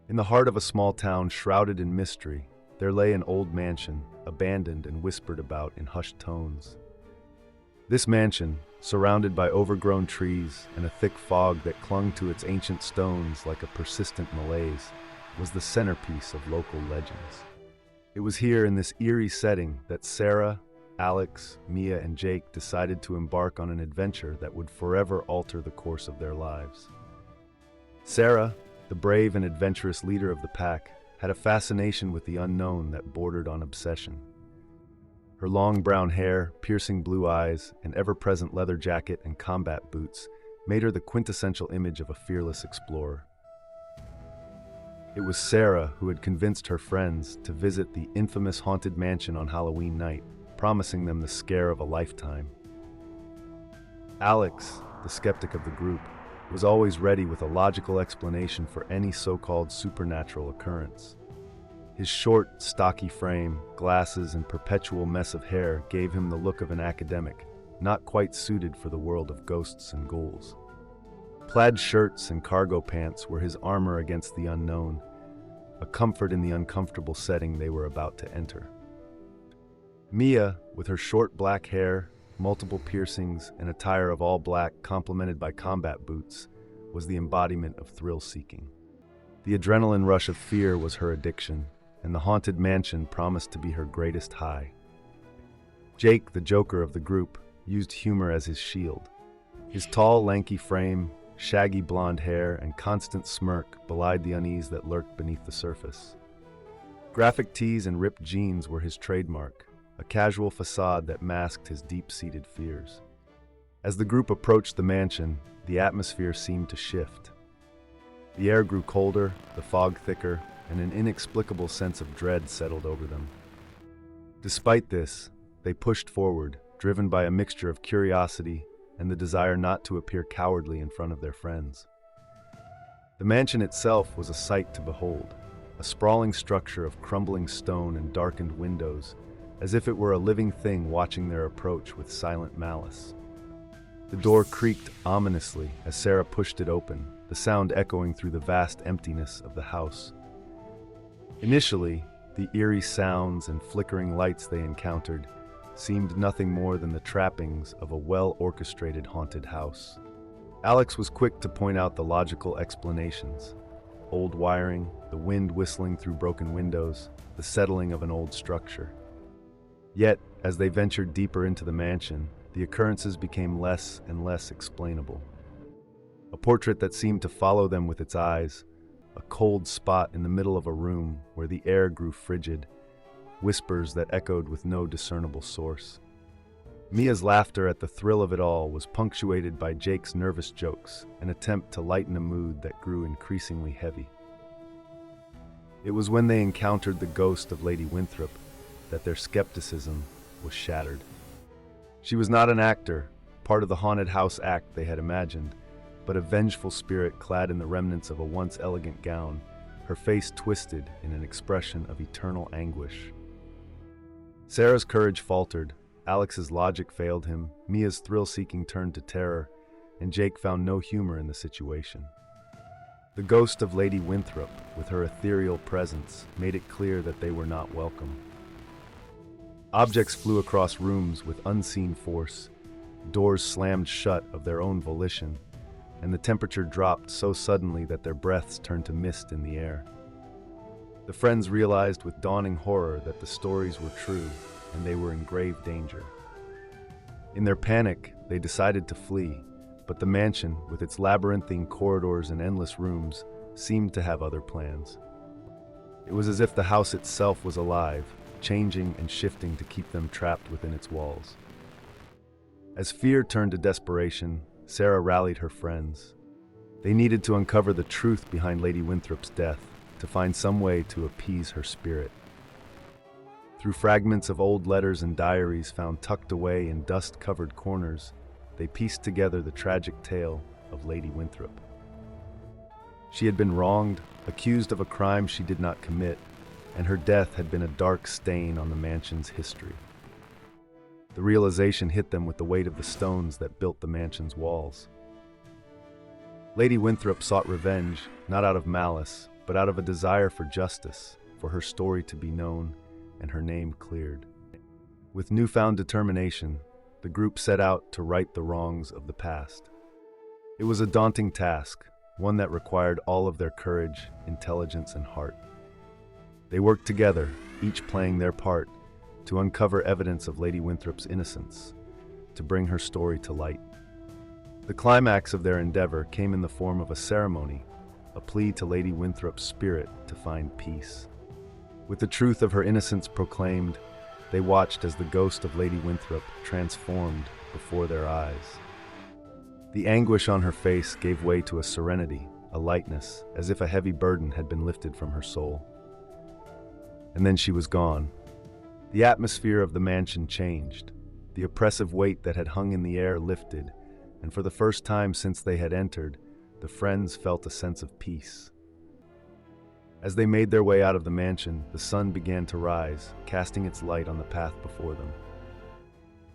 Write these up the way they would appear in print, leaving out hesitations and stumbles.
In the heart of a small town shrouded in mystery, there lay an old mansion, abandoned and whispered about in hushed tones. This mansion, surrounded by overgrown trees and a thick fog that clung to its ancient stones like a persistent malaise, was the centerpiece of local legends. It was here in this eerie setting that Sarah, Alex, Mia, and Jake decided to embark on an adventure that would forever alter the course of their lives. Sarah, the brave and adventurous leader of the pack, had a fascination with the unknown that bordered on obsession. Her long brown hair, piercing blue eyes, and ever-present leather jacket and combat boots made her the quintessential image of a fearless explorer. It was Sarah who had convinced her friends to visit the infamous haunted mansion on Halloween night, promising them the scare of a lifetime. Alex, the skeptic of the group, was always ready with a logical explanation for any so-called supernatural occurrence. His short, stocky frame, glasses, and perpetual mess of hair gave him the look of an academic, not quite suited for the world of ghosts and ghouls. Plaid shirts and cargo pants were his armor against the unknown, a comfort in the uncomfortable setting they were about to enter. Mia, with her short black hair, multiple piercings, and attire of all black complemented by combat boots, was the embodiment of thrill-seeking. The adrenaline rush of fear was her addiction, and the haunted mansion promised to be her greatest high. Jake, the joker of the group, used humor as his shield. His tall, lanky frame, shaggy blonde hair, and constant smirk belied the unease that lurked beneath the surface. Graphic tees and ripped jeans were his trademark, a casual facade that masked his deep-seated fears. As the group approached the mansion, the atmosphere seemed to shift. The air grew colder, the fog thicker, and an inexplicable sense of dread settled over them. Despite this, they pushed forward, driven by a mixture of curiosity and the desire not to appear cowardly in front of their friends. The mansion itself was a sight to behold, a sprawling structure of crumbling stone and darkened windows, as if it were a living thing watching their approach with silent malice. The door creaked ominously as Sarah pushed it open, the sound echoing through the vast emptiness of the house. Initially, the eerie sounds and flickering lights they encountered seemed nothing more than the trappings of a well-orchestrated haunted house. Alex was quick to point out the logical explanations: old wiring, the wind whistling through broken windows, the settling of an old structure. Yet, as they ventured deeper into the mansion, the occurrences became less and less explainable. A portrait that seemed to follow them with its eyes, a cold spot in the middle of a room where the air grew frigid, whispers that echoed with no discernible source. Mia's laughter at the thrill of it all was punctuated by Jake's nervous jokes, an attempt to lighten a mood that grew increasingly heavy. It was when they encountered the ghost of Lady Winthrop that their skepticism was shattered. She was not an actor, part of the haunted house act they had imagined, but a vengeful spirit clad in the remnants of a once elegant gown, her face twisted in an expression of eternal anguish. Sarah's courage faltered, Alex's logic failed him, Mia's thrill-seeking turned to terror, and Jake found no humor in the situation. The ghost of Lady Winthrop, with her ethereal presence, made it clear that they were not welcome. Objects flew across rooms with unseen force, doors slammed shut of their own volition, and the temperature dropped so suddenly that their breaths turned to mist in the air. The friends realized with dawning horror that the stories were true, and they were in grave danger. In their panic, they decided to flee, but the mansion, with its labyrinthine corridors and endless rooms, seemed to have other plans. It was as if the house itself was alive, changing and shifting to keep them trapped within its walls. As fear turned to desperation, Sarah rallied her friends. They needed to uncover the truth behind Lady Winthrop's death, to find some way to appease her spirit. Through fragments of old letters and diaries found tucked away in dust-covered corners, they pieced together the tragic tale of Lady Winthrop. She had been wronged, accused of a crime she did not commit, and her death had been a dark stain on the mansion's history. The realization hit them with the weight of the stones that built the mansion's walls. Lady Winthrop sought revenge, not out of malice, but out of a desire for justice, for her story to be known and her name cleared. With newfound determination, the group set out to right the wrongs of the past. It was a daunting task, one that required all of their courage, intelligence, and heart. They worked together, each playing their part, to uncover evidence of Lady Winthrop's innocence, to bring her story to light. The climax of their endeavor came in the form of a ceremony, a plea to Lady Winthrop's spirit to find peace. With the truth of her innocence proclaimed, they watched as the ghost of Lady Winthrop transformed before their eyes. The anguish on her face gave way to a serenity, a lightness, as if a heavy burden had been lifted from her soul. And then she was gone. The atmosphere of the mansion changed. The oppressive weight that had hung in the air lifted, and for the first time since they had entered, the friends felt a sense of peace. As they made their way out of the mansion, the sun began to rise, casting its light on the path before them.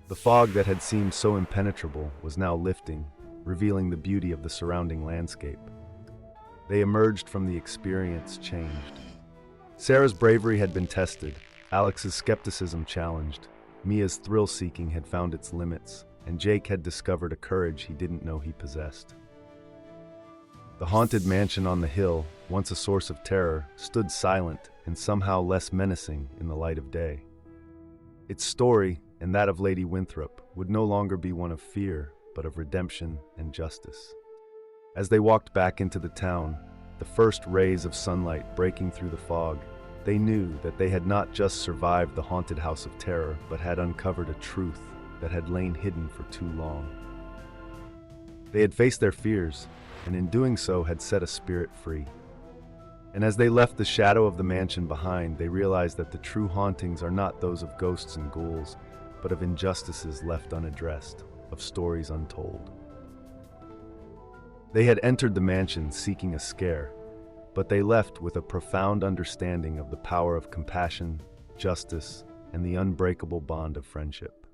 The fog that had seemed so impenetrable was now lifting, revealing the beauty of the surrounding landscape. They emerged from the experience changed. Sarah's bravery had been tested, Alex's skepticism challenged, Mia's thrill-seeking had found its limits, and Jake had discovered a courage he didn't know he possessed. The haunted mansion on the hill, once a source of terror, stood silent and somehow less menacing in the light of day. Its story, and that of Lady Winthrop, would no longer be one of fear, but of redemption and justice. As they walked back into the town, the first rays of sunlight breaking through the fog, they knew that they had not just survived the haunted house of terror, but had uncovered a truth that had lain hidden for too long. They had faced their fears, and in doing so had set a spirit free. And as they left the shadow of the mansion behind, they realized that the true hauntings are not those of ghosts and ghouls, but of injustices left unaddressed, of stories untold. They had entered the mansion seeking a scare, but they left with a profound understanding of the power of compassion, justice, and the unbreakable bond of friendship.